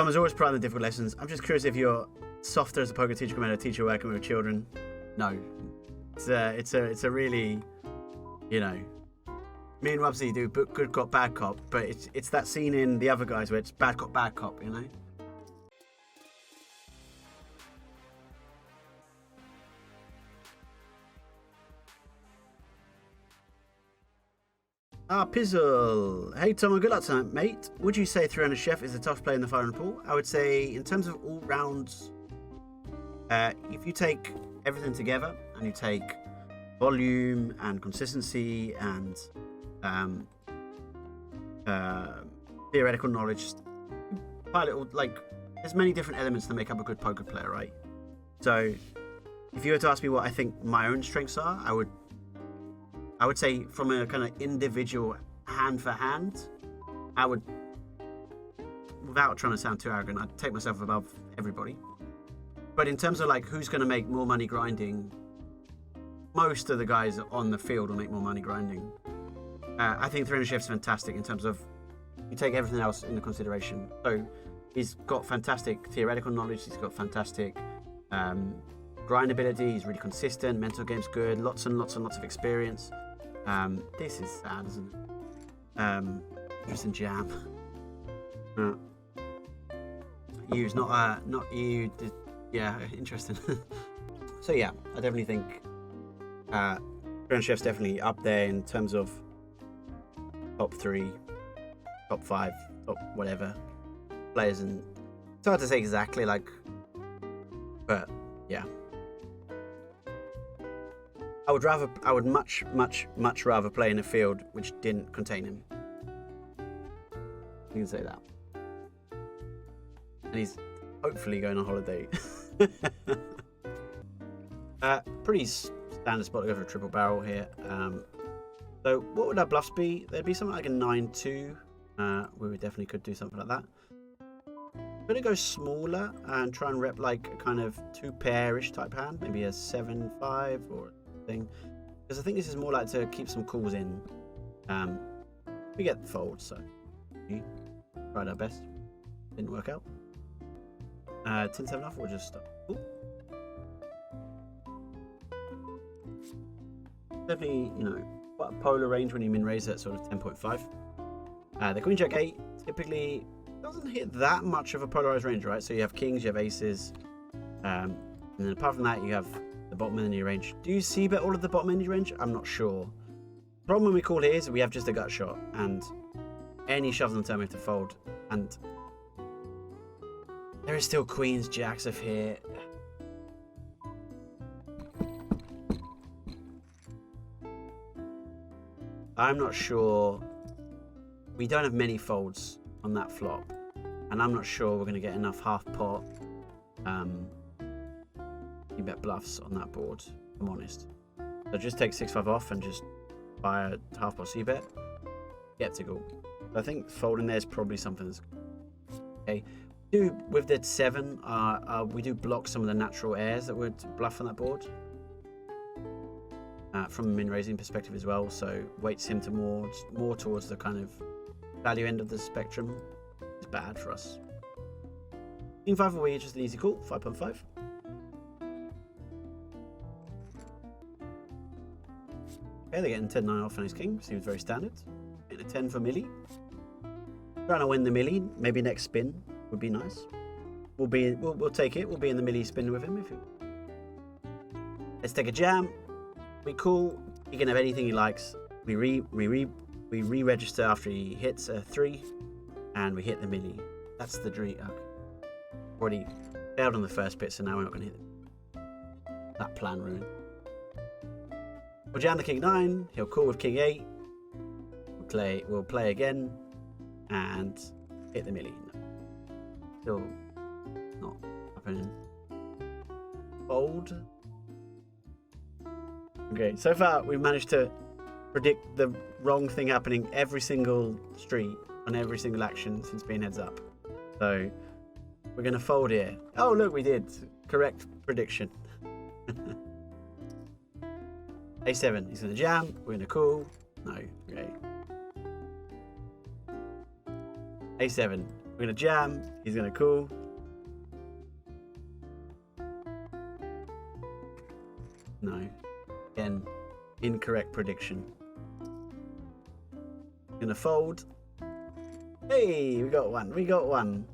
Tom is always proud of the difficult lessons. I'm just curious if you're softer as a poker teacher compared to a teacher working with children. No. It's a really, you know, me and Rubsy do good cop, bad cop, but it's that scene in The Other Guys where it's bad cop, you know? Pizzle. Hey Tom, good luck tonight, mate. Would you say 300 Chef is the toughest player in the fire and pool? I would say, in terms of all rounds, if you take everything together and you take volume and consistency and theoretical knowledge, quite a little, like, there's many different elements that make up a good poker player, right? So, if you were to ask me what I think my own strengths are, I would say from a kind of individual hand for hand, I would, without trying to sound too arrogant, I'd take myself above everybody. But in terms of like who's going to make more money grinding, most of the guys on the field will make more money grinding. I think 300 Chef's fantastic in terms of you take everything else into consideration. So he's got fantastic theoretical knowledge, he's got fantastic grind ability, he's really consistent, mental game's good, lots and lots of experience. This is sad, isn't it? Interesting jam. You's not you. Yeah, interesting. So yeah, I definitely think Grand Chef's definitely up there in terms of top 3, top 5, top whatever players, and it's hard to say exactly, like, but yeah. I would much rather play in a field which didn't contain him. You can say that. And he's hopefully going on holiday. Pretty standard spot to go for a triple barrel here. So what would our bluffs be? There'd be something like a 9-2. We definitely could do something like that. I'm going to go smaller and try and rep like a kind of 2-pairish type hand. Maybe a 7-5 or thing, because I think this is more like to keep some calls in. We get the fold, so we tried our best. Didn't work out. 10-7 off, we'll just stop. Ooh. Definitely, you know, quite a polar range when you min raise at sort of 10.5. The Queen Jack 8 typically doesn't hit that much of a polarized range, right? So you have kings, you have aces, and then apart from that, you have the bottom end of your range. Do you see bet all of the bottom end of your range? I'm not sure. The problem when we call here is we have just a gut shot, and any shoves on the turn we have to fold, and there is still queens, jacks of here. I'm not sure. We don't have many folds on that flop, and I'm not sure we're going to get enough half pot. You bet bluffs on that board, if I'm honest. So just take 6-5 off and just buy a half pot c-bet. Skeptical. I think folding there is probably something that's okay. With the 7, we do block some of the natural airs that would bluff on that board. From a min raising perspective as well, so weights him to more towards the kind of value end of the spectrum. It's bad for us. King 5 away, just an easy call, 5.5. Okay, they're getting 10-9 off on his king, seems very standard. Getting a 10 for Millie. Trying to win the Millie, maybe next spin would be nice. We'll take it. We'll be in the Millie spin with him if you. Let's take a jam. We call. He can have anything he likes. We re-register after he hits a 3, and we hit the Millie. That's the dream. Okay. Already failed on the first bit, so now we're not going to hit it. That plan ruined. We'll jam the king 9. He'll call with king 8. We'll play again and hit the Millie. No. Still not happening. Fold. Okay, so far we've managed to predict the wrong thing happening every single street on every single action since being heads up. So we're going to fold here. Oh, look, we did. Correct prediction. A7, he's going to jam. We're going to call. No, okay. A7, we're We're gonna jam. He's gonna call. No. Again, incorrect prediction. Gonna fold. Hey, we got one. We got one.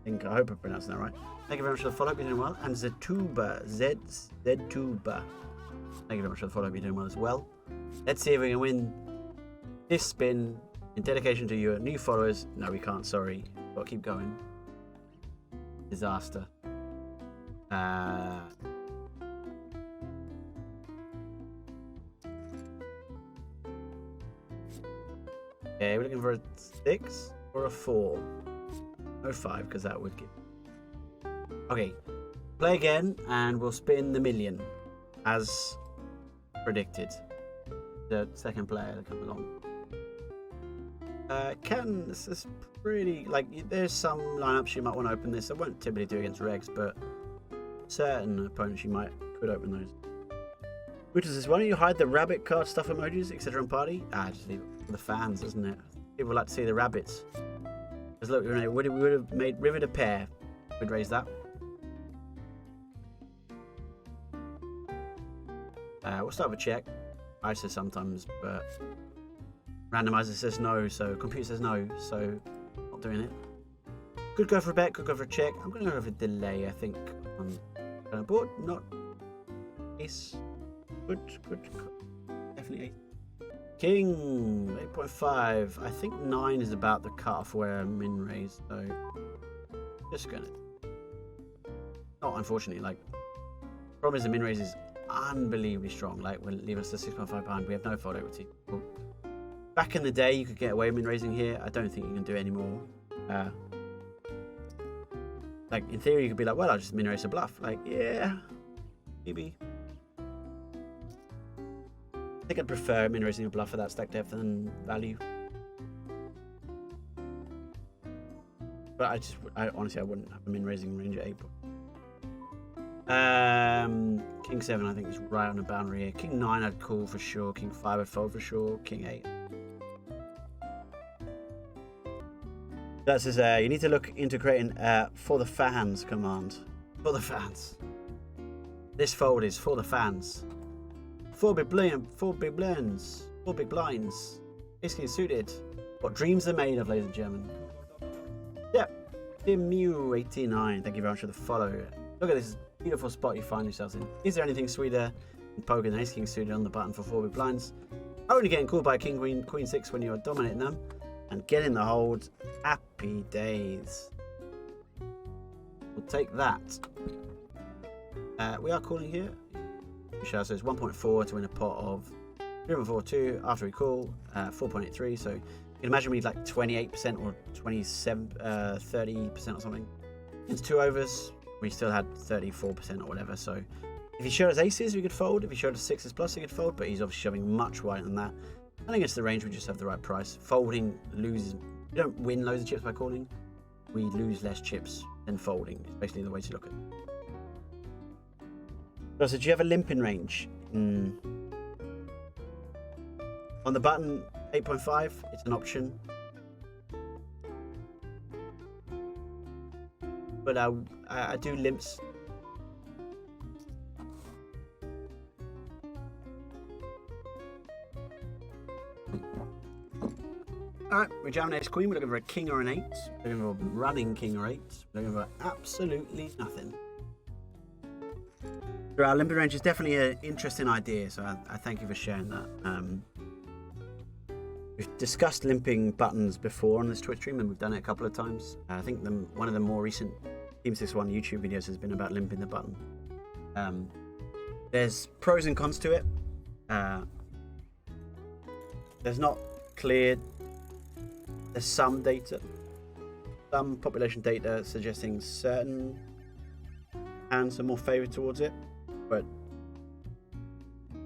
I hope I'm pronouncing that right. Thank you very much for the follow. Hope you're doing well. And Zetuba, Zetuba. Thank you very much for the follow. Hope you're doing well as well. Let's see if we can win this spin in dedication to your new followers. No, we can't. Sorry. Got to keep going. Disaster. Okay, we're looking for a 6 or a 4. No 5, because that would give. Okay, play again, and we'll spin the million, as predicted. The second player to come along. This is pretty, like, there's some lineups you might want to open this. I won't typically do against regs, but certain opponents you could open those. Which is this? Why don't you hide the rabbit card stuff emojis, etc. on party? Just leave it for the fans, isn't it? People like to see the rabbits. Because look, we would have made Rivet a pair. We'd raise that. We'll start with check. I say sometimes, but randomizer says no, so computer says no, so not doing it. Could go for a bet, could go for a check. I'm going to go for a delay, I think, on board. Not ace. Good. Definitely ace. King, 8.5. I think 9 is about the cutoff where min raise, so just gonna. Not unfortunately, like, problem is the min raise is unbelievably strong. Like, will leave us to 6.5 behind. We have no fold equity. Cool. Back in the day, you could get away with min raising here. I don't think you can do it anymore. Like, in theory, you could be like, well, I'll just min raise a bluff. Like, yeah, maybe. I think I'd prefer min raising a bluff for that stack depth and value. But I honestly wouldn't have a min raising range at 8. King 7 I think is right on the boundary here. King 9 I'd call for sure. King 5 I'd fold for sure. King 8. That says you need to look into creating for the fans command. For the fans. This fold is for the fans. 4 big blinds, 4 big blinds. Basically suited. What dreams are made of, ladies and gentlemen. Yep. Dimu89, thank you very much for the follow. Look at this beautiful spot you find yourselves in. Is there anything sweeter than poker than ace king suited on the button for 4 big blinds? Only getting called by king, queen 6 when you're dominating them. And getting the hold. Happy days. We'll take that. We are calling here. So it's 1.4 to win a pot of 3.42 after we call 4.83. So you can imagine we need like 28% or 27, 30% or something. It's 2 overs. We still had 34% or whatever. So if he showed us aces, we could fold. If he showed us 6s plus, he could fold. But he's obviously shoving much wider than that. I think it's the range. We just have the right price. Folding loses. We don't win loads of chips by calling. We lose less chips than folding. It's basically the way to look at it. So do you have a limping range? On the button 8.5, it's an option. But I do limps. Alright, we're jamming ace queen. We're looking for a king or an 8. We're looking for a running king or 8. We're looking for absolutely nothing. So our limping range is definitely an interesting idea, so I thank you for sharing that. We've discussed limping buttons before on this Twitch stream, and we've done it a couple of times. I think one of the more recent Team 6-1 YouTube videos has been about limping the button. There's pros and cons to it. There's not clear. There's some data, some population data suggesting certain hands are more favoured towards it, but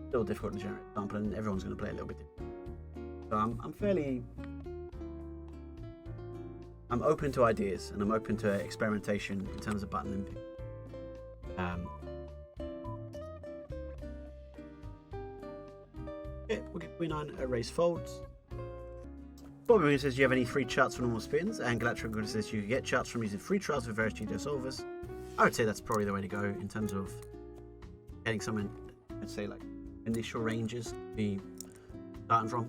still difficult to generate an example, and everyone's going to play a little bit different. So I'm open to ideas, and I'm open to experimentation in terms of button limping. Okay, we'll give Queen 9 a raise folds. Bobby says, do you have any free charts for normal spins? And Galactic says, you can get charts from using free trials with various GTO solvers. I would say that's probably the way to go in terms of getting some, I'd say, like initial ranges to be starting from.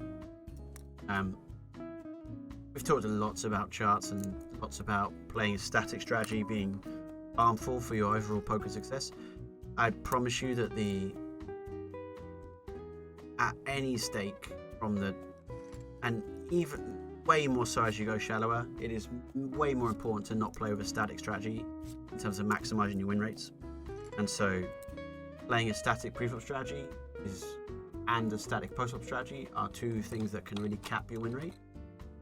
We've talked lots about charts and lots about playing a static strategy being harmful for your overall poker success. I promise you that at any stake from the, and even way more so as you go shallower, it is way more important to not play with a static strategy in terms of maximizing your win rates. And so playing a static pre-flop strategy and a static post-flop strategy are two things that can really cap your win rate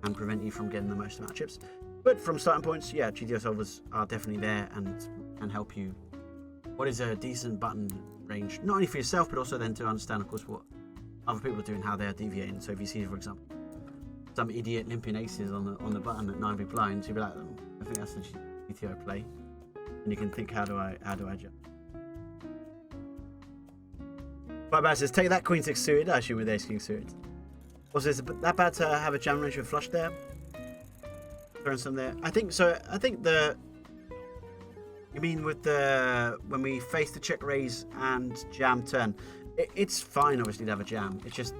and prevent you from getting the most amount of chips. But from starting points, yeah, GTO solvers are definitely there and help you. What is a decent button range, not only for yourself, but also then to understand, of course, what other people are doing, how they are deviating. So if you see, for example, some idiot limping aces on the button at 9 big blinds, you'll be like, I think that's the GTO play, and you can think, how do I jump? Firebat says, take that Queen 6 suited. I assume with Ace King suited. Also, is it that bad to have a jam range with flush there? Throwing some there. I think so. I think you mean with when we face the check raise and jam turn, it's fine obviously to have a jam. It's just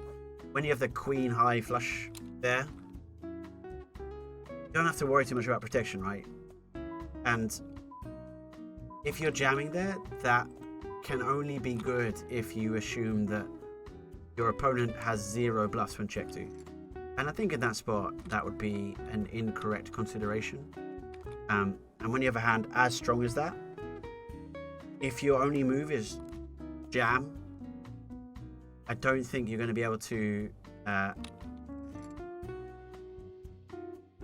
when you have the queen high flush there, you don't have to worry too much about protection, right? And if you're jamming there, that can only be good if you assume that your opponent has 0 bluffs when check 2. And I think in that spot, that would be an incorrect consideration. And when you have a hand as strong as that, if your only move is jam, I don't think you're going to be able to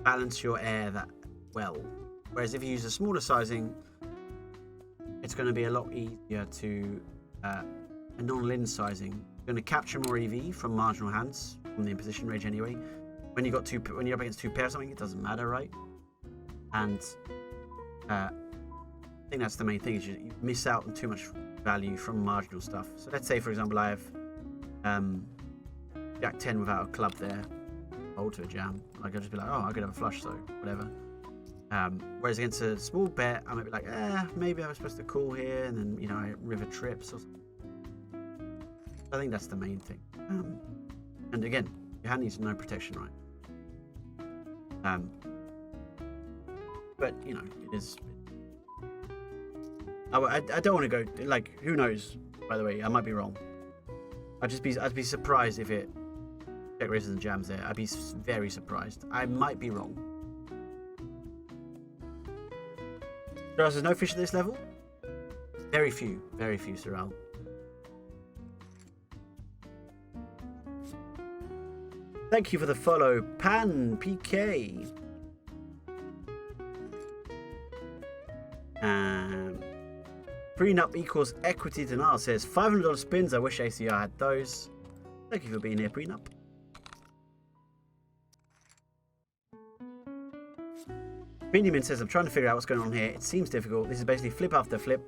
balance your air that well. Whereas if you use a smaller sizing, it's going to be a lot easier to a non-lin sizing. You're going to capture more EV from marginal hands from the imposition range anyway. When you're up against 2 pairs or something, it doesn't matter, right? And I think that's the main thing, is you miss out on too much value from marginal stuff. So let's say, for example, I have Jack 10 without a club there, hold to a jam. Like, I'll just be like, oh, I could have a flush, so whatever. Whereas against a small bet, I might be like, maybe I was supposed to call here, and then, you know, I river trips or something. I think that's the main thing. And again, your hand needs no protection, right? But, you know, it is... I don't want to go, like, who knows, by the way, I might be wrong. I'd be surprised if it check raises and jams there. I'd be very surprised. I might be wrong. Sorrel says, no fish at this level? Very few, Sorrel. Thank you for the follow, Pan PK. Prenup equals equity denial says $500 spins. I wish ACR had those. Thank you for being here, Prenup. Benjamin says, I'm trying to figure out what's going on here. It seems difficult. This is basically flip after flip.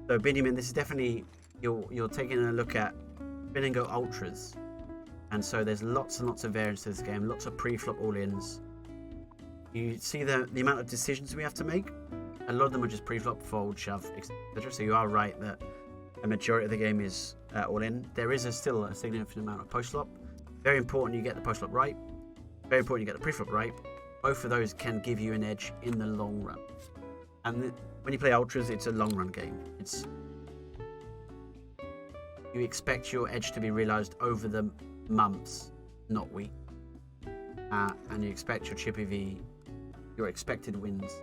So Benjamin, this is definitely, you're taking a look at spin and go ultras. And so there's lots and lots of variance to this game, lots of pre-flop all-ins. You see the amount of decisions we have to make? A lot of them are just pre-flop, fold, shove, etc. So you are right that a majority of the game is all-in. There is still a significant amount of post-flop. Very important you get the post-flop right. Very important you get the pre-flop right. Both of those can give you an edge in the long run. And when you play ultras, it's a long-run game. You expect your edge to be realized over the months, not weeks. And you expect your chip EV, your expected wins,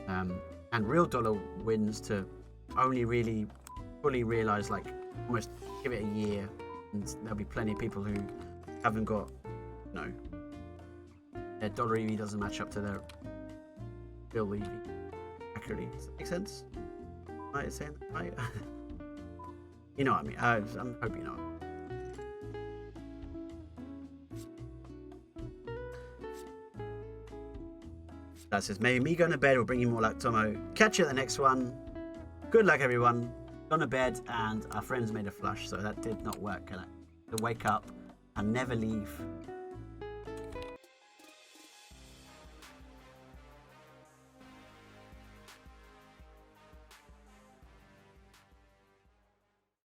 and real dollar wins to only really fully realize, like, almost give it a year, and there'll be plenty of people who haven't got, you know, their dollar EV doesn't match up to their real EV accurately. Does that make sense? Am I saying that right? You know what I mean. I hope you know. That says, maybe me going to bed will bring you more luck, Tomo. Catch you at the next one. Good luck, everyone. Gone to bed, and our friends made a flush, so that did not work. To wake up and never leave